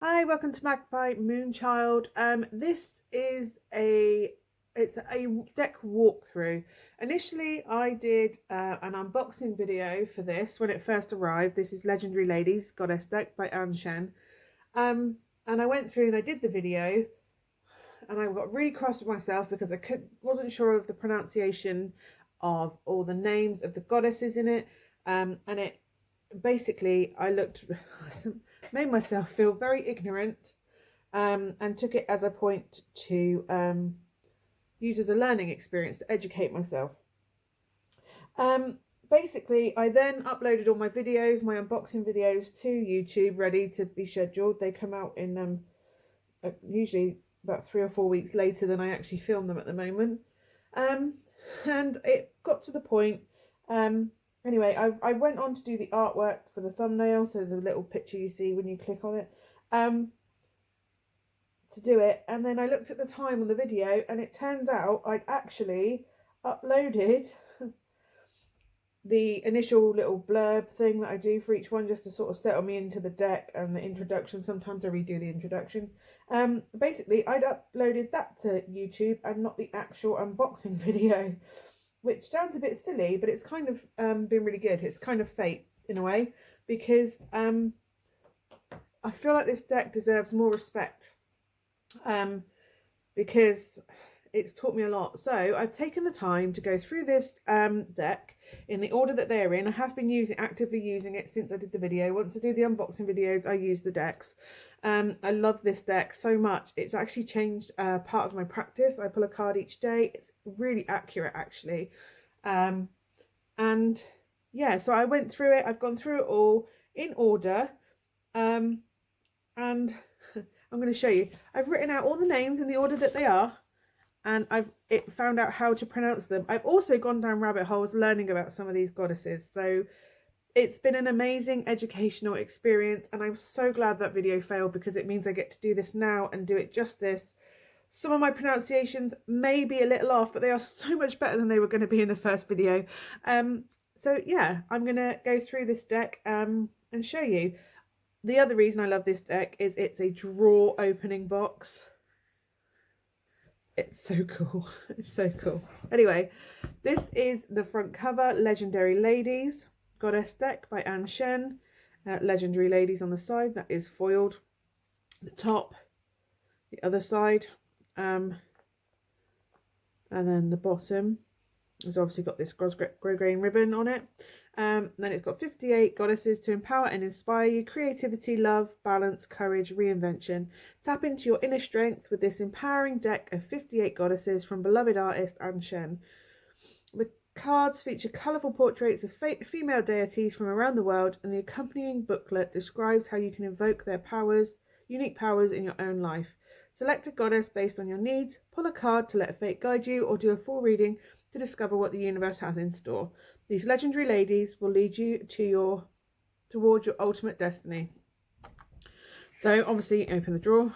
Hi, welcome to Magpie Moonchild. This is it's a deck walkthrough. Initially, I did an unboxing video for this when it first arrived. This is Legendary Ladies Goddess Deck by Shen. Um, and I went through and I did the video, and I got really cross with myself because wasn't sure of the pronunciation of all the names of the goddesses in it. And it basically I looked made myself feel very ignorant, and took it as a point to use as a learning experience to educate myself. Um, Basically, I then uploaded all my videos, my unboxing videos, to YouTube, ready to be scheduled. They come out in usually about 3 or 4 weeks later than I actually film them at the moment. Um, and it got to the point. Anyway, I went on to do the artwork for the thumbnail, so the little picture you see when you click on it, to do it. And then I looked at the time on the video, and it turns out I'd actually uploaded the initial little blurb thing that I do for each one, just to sort of settle me into the deck and the introduction. Sometimes I redo the introduction. Basically, I'd uploaded that to YouTube and not the actual unboxing video, which sounds a bit silly, but it's kind of been really good. It's kind of fate in a way, because I feel like this deck deserves more respect, because it's taught me a lot. So I've taken the time to go through this deck in the order that they're in. I have been actively using it since I did the video. Once I do the unboxing videos, I use the decks. I love this deck so much. It's actually changed part of my practice. I pull a card each day. It's really accurate, actually. And yeah, so I went through it. I've gone through it all in order. And I'm going to show you. I've written out all the names in the order that they are, and I've found out how to pronounce them. I've also gone down rabbit holes learning about some of these goddesses. So it's been an amazing educational experience, and I'm so glad that video failed, because it means I get to do this now and do it justice. Some of my pronunciations may be a little off, but they are so much better than they were going to be in the first video. So yeah, I'm going to go through this deck and show you. The other reason I love this deck is it's a drawer opening box. It's so cool. It's so cool. Anyway, this is the front cover. Legendary Ladies Goddess Deck by Shen. Legendary Ladies on the side, that is foiled. The top, the other side, and then the bottom has obviously got this grosgrain ribbon on it. Then it's got 58 goddesses to empower and inspire you. Creativity, love, balance, courage, reinvention. Tap into your inner strength with this empowering deck of 58 goddesses from beloved artist Shen. The cards feature colourful portraits of female deities from around the world, and the accompanying booklet describes how you can invoke their unique powers in your own life. Select a goddess based on your needs, pull a card to let fate guide you, or do a full reading to discover what the universe has in store. These legendary ladies will lead you towards your ultimate destiny. So obviously open the drawer.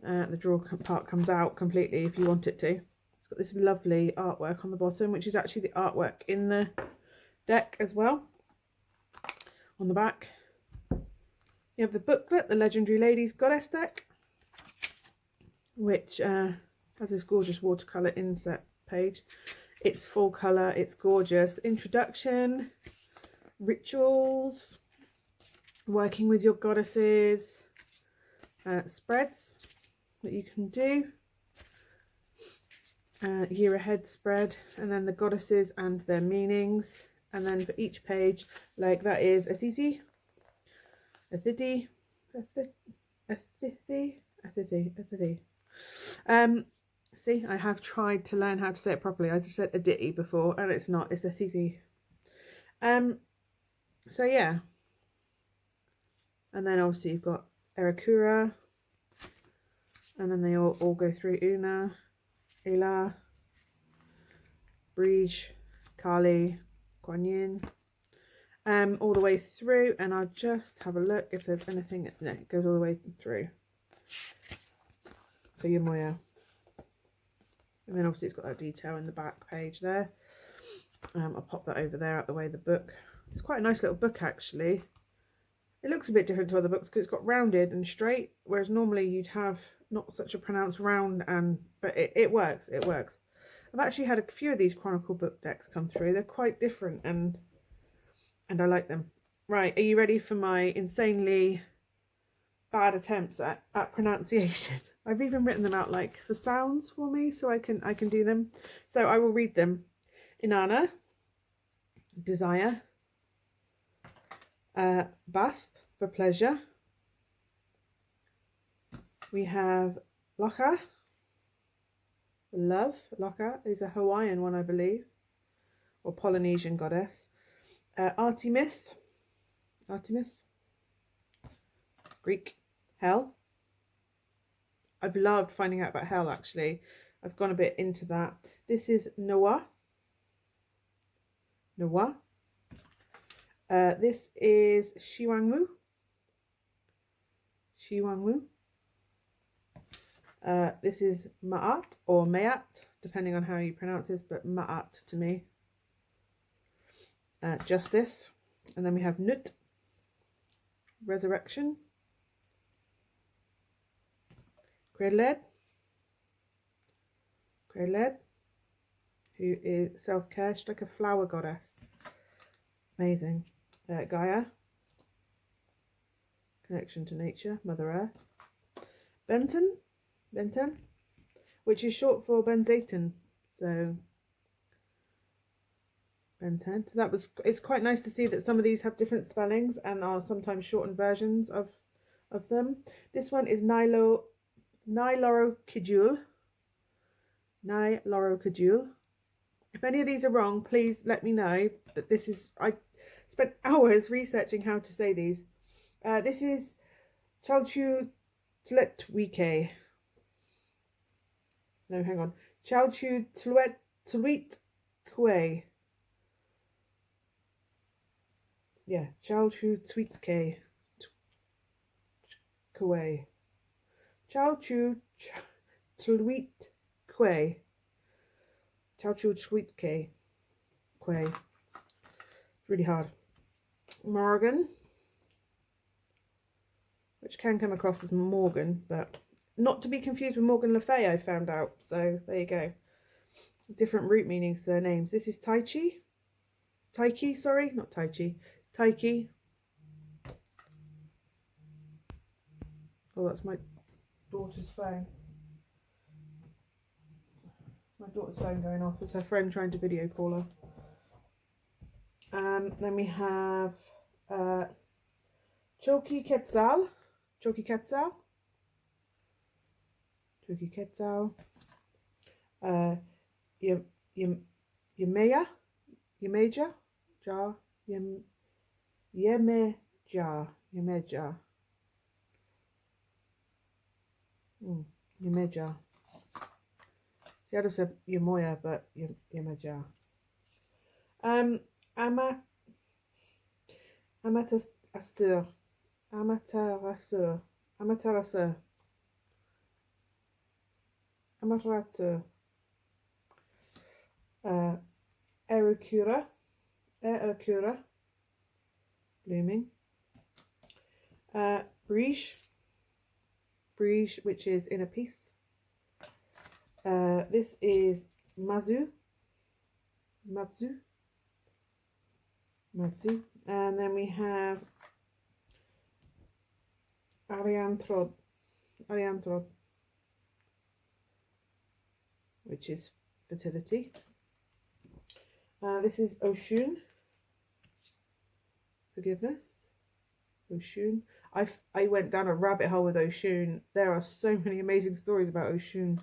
The drawer part comes out completely if you want it to. It's got this lovely artwork on the bottom, which is actually the artwork in the deck as well. On the back, you have the booklet, the Legendary Ladies Goddess Deck, which has this gorgeous watercolour inset page. It's full colour, it's gorgeous. Introduction, rituals, working with your goddesses, spreads that you can do, year ahead spread, and then the goddesses and their meanings. And then for each page, like that is a thithi. See, I have tried to learn how to say it properly. I just said a ditty before, and it's not. It's a thithi. So yeah. And then obviously you've got Erakura, and then they all go through Una, Ila, Brige, Kayleigh, Kuan Yin, all the way through. And I'll just have a look if there's anything. No, it goes all the way through. So Yamoya. And then obviously it's got that detail in the back page there. I'll pop that over there out the way of the book. It's quite a nice little book, actually. It looks a bit different to other books because it's got rounded and straight, whereas normally you'd have not such a pronounced round, but it works. It works. I've actually had a few of these Chronicle book decks come through. They're quite different and I like them. Right, are you ready for my insanely bad attempts at pronunciation? I've even written them out like for sounds for me so I can do them. So I will read them. Inanna, desire, bast, for pleasure. We have Locha, love. Locha is a Hawaiian one, I believe, or Polynesian goddess. Artemis, Greek. Hell. I've loved finding out about hell, actually. I've gone a bit into that. This is Noah. This is Shiwangmu. This is Ma'at or Mayat, depending on how you pronounce this, but Ma'at to me. Justice. And then we have Nut, resurrection. Kayleigh, who is self-care. She's like a flower goddess. Amazing. Gaia, connection to nature, Mother Earth. Benton, which is short for Benzaiten. So Benton. So it's quite nice to see that some of these have different spellings and are sometimes shortened versions of them. This one is Nylorokidul. If any of these are wrong, please let me know. But I spent hours researching how to say these. This is Chalchu Tletwike. No, hang on. Chalchu Tletwike. Yeah, Chalchu Tweetke. Chalchu Tweetque. Really hard. Morgan, which can come across as Morgan, but not to be confused with Morgan Le Fay, I found out. So there you go. Different root meanings to their names. This is Taiki, sorry, not Tai Chi. Taiki. Oh, that's my daughter's phone. My daughter's phone going off. It's her friend trying to video call her. Then we have Choki Quetzal. Yemeja. See, I'd have said Yemoya, but Yemeja. Amaterasu. Erukura, blooming. Brige, which is inner peace. This is Matsu, and then we have Ariantrod, which is fertility. This is Oshun, forgiveness. Oshun. I went down a rabbit hole with Oshun. There are so many amazing stories about Oshun.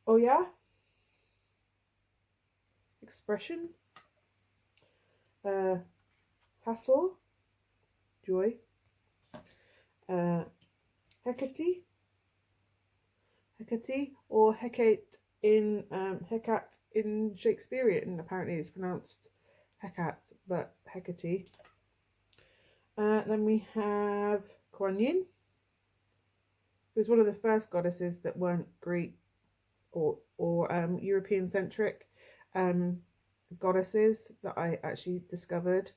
Oya, expression. Hathor, joy. Hecate, or Hecate in Hecat in Shakespearean. Apparently it's pronounced Hecate, but Hecate. Then we have Kuan Yin, who's one of the first goddesses that weren't Greek or European centric goddesses that I actually discovered.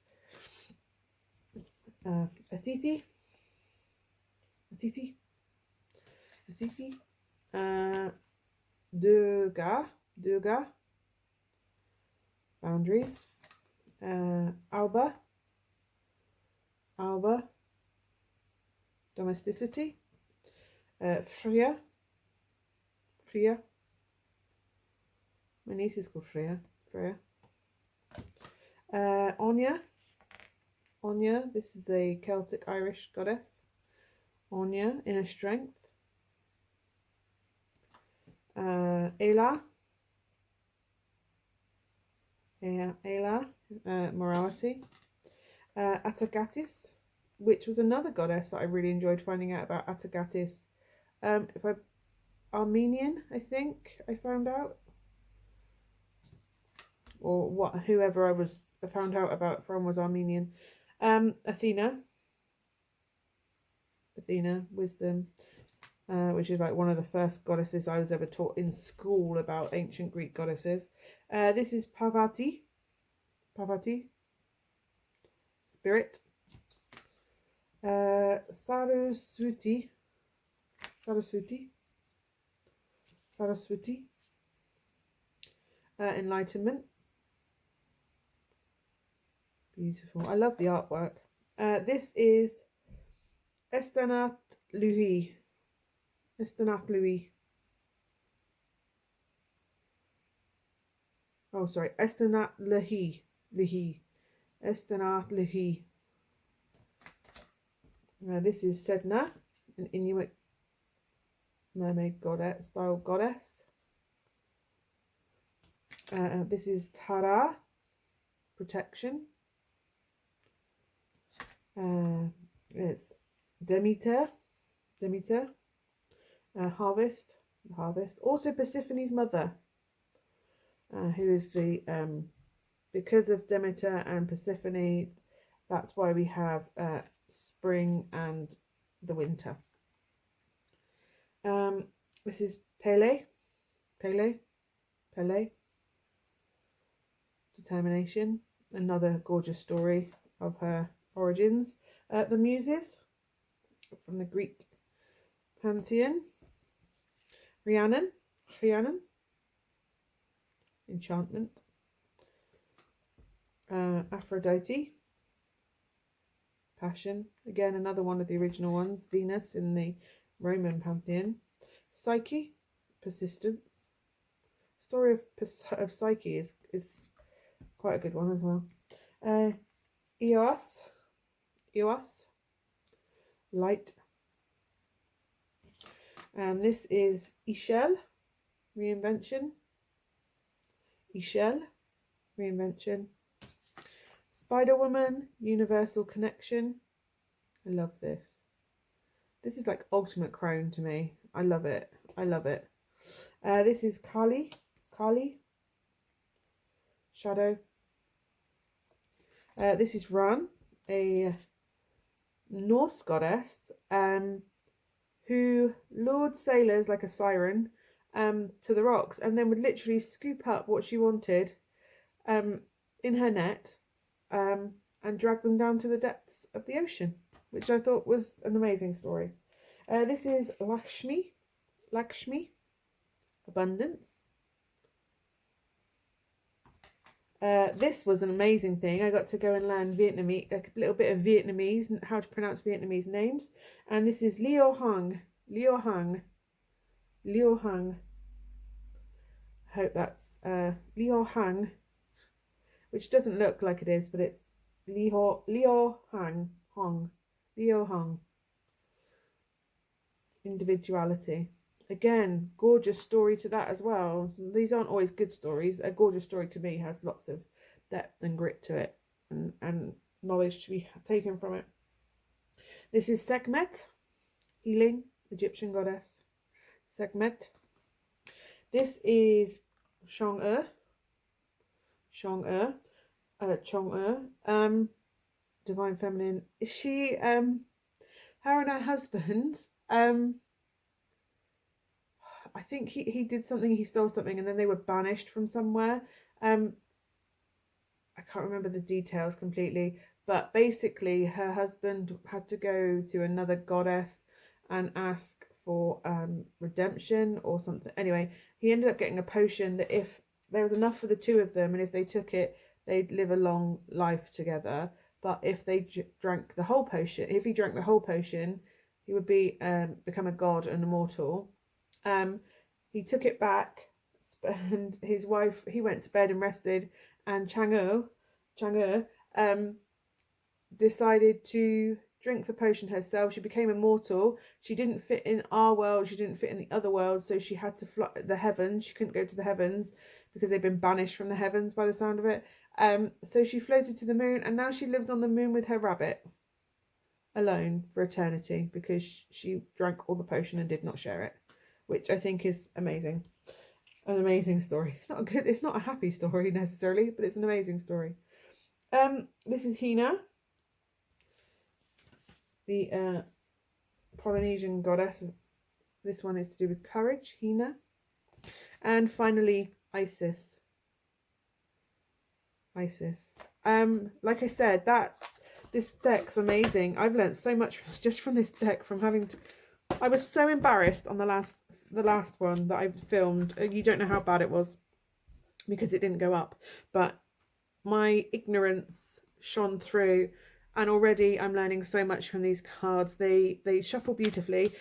Assisi, Assisi, Assisi, Durga, Durga, boundaries, Alba, Alba, domesticity, Freya, Freya, my niece is called Freya, Freya, Anya, Anya, this is a Celtic Irish goddess, Anya, inner strength, Ayla, Ayla, morality, Atagatis, which was another goddess that I really enjoyed finding out about. Atagatis, Armenian, I think I found out, or whoever I found out about from was Armenian. Athena, wisdom, which is like one of the first goddesses I was ever taught in school about ancient Greek goddesses. This is Parvati, spirit. Saraswati, enlightenment. Beautiful. I love the artwork. This is Estanat Luhi. Oh, sorry. Estanat Luhi. Estanat Luhi. This is Sedna, an Inuit mermaid goddess, style goddess. This is Tara, protection. It's Demeter, harvest. Also Persephone's mother, who is the because of Demeter and Persephone, that's why we have spring and the winter. This is Pele, determination. Another gorgeous story of her origins. The Muses from the Greek pantheon. Rhiannon, enchantment. Aphrodite, passion. Again, another one of the original ones. Venus in the Roman pantheon. Psyche, persistence. Story of Psyche is quite a good one as well. Eos, light. And this is Ishel, reinvention. Spider Woman, universal connection. I love this. This is like ultimate crone to me. I love it. This is Kali, shadow. This is Ran, a Norse goddess who lured sailors like a siren to the rocks, and then would literally scoop up what she wanted in her net and drag them down to the depths of the ocean, which I thought was an amazing story. This is Lakshmi, abundance. This was an amazing thing. I got to go and learn Vietnamese, a little bit of Vietnamese, and how to pronounce Vietnamese names. And this is Leo Hang. I hope that's Leo Hang, which doesn't look like it is, but it's Leo Hang. Individuality. Again, gorgeous story to that as well. These aren't always good stories. A gorgeous story to me has lots of depth and grit to it, and knowledge to be taken from it. This is Sekhmet, healing, Egyptian goddess. Sekhmet. This is Chang'e, divine feminine. She, her and her husband, I think he did something, he stole something, and then they were banished from somewhere. I can't remember the details completely, But basically her husband had to go to another goddess and ask for redemption or something. Anyway, he ended up getting a potion that if there was enough for the two of them, and if they took it, they'd live a long life together. But if they drank the whole potion, if he drank the whole potion, he would be become a god and immortal. He took it back, and his wife, he went to bed and rested, and Chang'e decided to drink the potion herself. She became immortal. She didn't fit in our world, she didn't fit in the other world, so she had to fly the heavens. She couldn't go to the heavens because they'd been banished from the heavens by the sound of it. So she floated to the moon, and now she lives on the moon with her rabbit, alone for eternity, because she drank all the potion and did not share it, which I think is amazing. An amazing story. It's not a happy story necessarily, but it's an amazing story. This is Hina, the Polynesian goddess. This one is to do with courage, Hina. And finally, Isis. Like I said, this deck's amazing. I've learnt so much just from this deck, from having to... I was so embarrassed on the last one that I filmed. You don't know how bad it was because it didn't go up, but my ignorance shone through, and already I'm learning so much from these cards. They shuffle beautifully.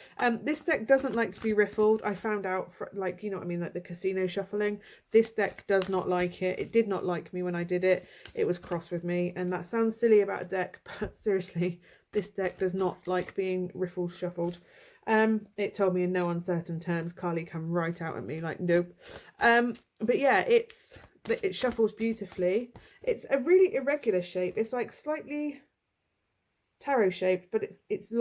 This deck doesn't like to be riffled. I found out, like, you know what I mean, like the casino shuffling. This deck does not like it. It did not like me when I did it. It was cross with me, and that sounds silly about a deck, but seriously, this deck does not like being riffled, shuffled. It told me in no uncertain terms. Carly come right out at me like, nope. But yeah, it shuffles beautifully. It's a really irregular shape. It's like slightly tarot shaped, but it's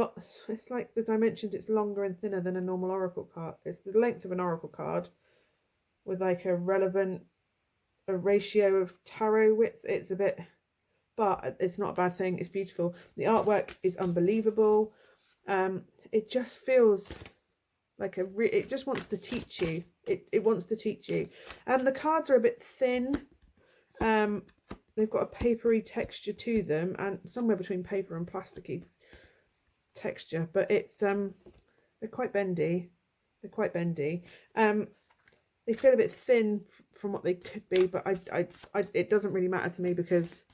like the dimensions. It's longer and thinner than a normal oracle card. It's the length of an oracle card with like a ratio of tarot width. It's a bit, but it's not a bad thing. It's beautiful. The artwork is unbelievable. It just feels like it just wants to teach you. It wants to teach you. And the cards are a bit thin. They've got a papery texture to them, and somewhere between paper and plasticky texture. But it's they're quite bendy. They feel a bit thin from what they could be, but it doesn't really matter to me because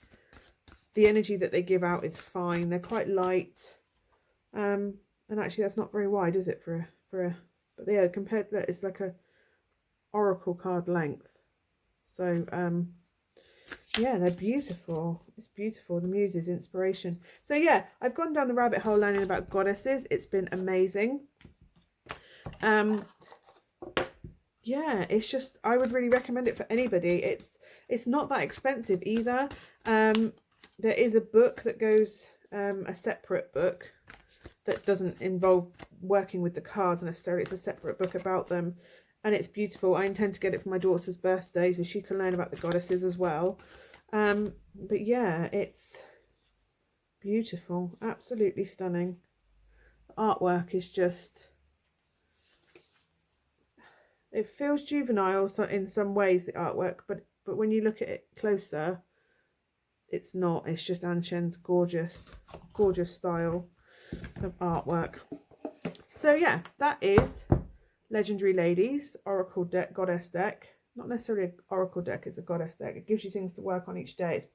the energy that they give out is fine. They're quite light. And actually that's not very wide, is it, for a but yeah, compared to that, it's like a oracle card length. So yeah, they're beautiful. It's beautiful. The muses, inspiration. So yeah, I've gone down the rabbit hole learning about goddesses. It's been amazing. Yeah, it's just, I would really recommend it for anybody. It's not that expensive either. There is a book that goes, a separate book that doesn't involve working with the cards necessarily. It's a separate book about them, and it's beautiful. I intend to get it for my daughter's birthday so she can learn about the goddesses as well. But yeah, it's beautiful, absolutely stunning. The artwork is just, it feels juvenile in some ways, the artwork, but when you look at it closer, it's not. It's just Shen's gorgeous style of artwork. So yeah, that is Legendary Ladies Oracle deck, Goddess deck. Not necessarily an Oracle deck, it's a Goddess deck. It gives you things to work on each day.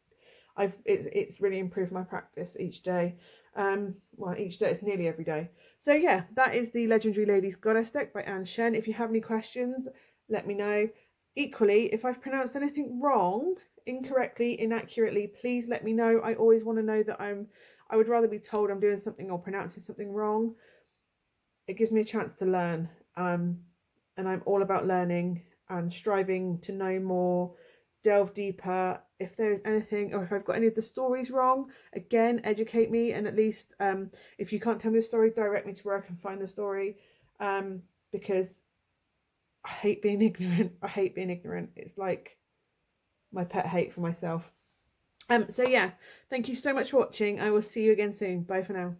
It's really improved my practice each day. Well, each day, it's nearly every day. So yeah, that is the Legendary Ladies Goddess deck by Shen. If you have any questions, let me know. Equally, if I've pronounced anything wrong, incorrectly, inaccurately, please let me know. I always want to know that I would rather be told I'm doing something or pronouncing something wrong. It gives me a chance to learn, and I'm all about learning and striving to know more, delve deeper. If there's anything, or if I've got any of the stories wrong, again, educate me. And at least if you can't tell me the story, direct me to where I can find the story, because I hate being ignorant. It's like my pet hate for myself. So yeah, thank you so much for watching. I will see you again soon. Bye for now.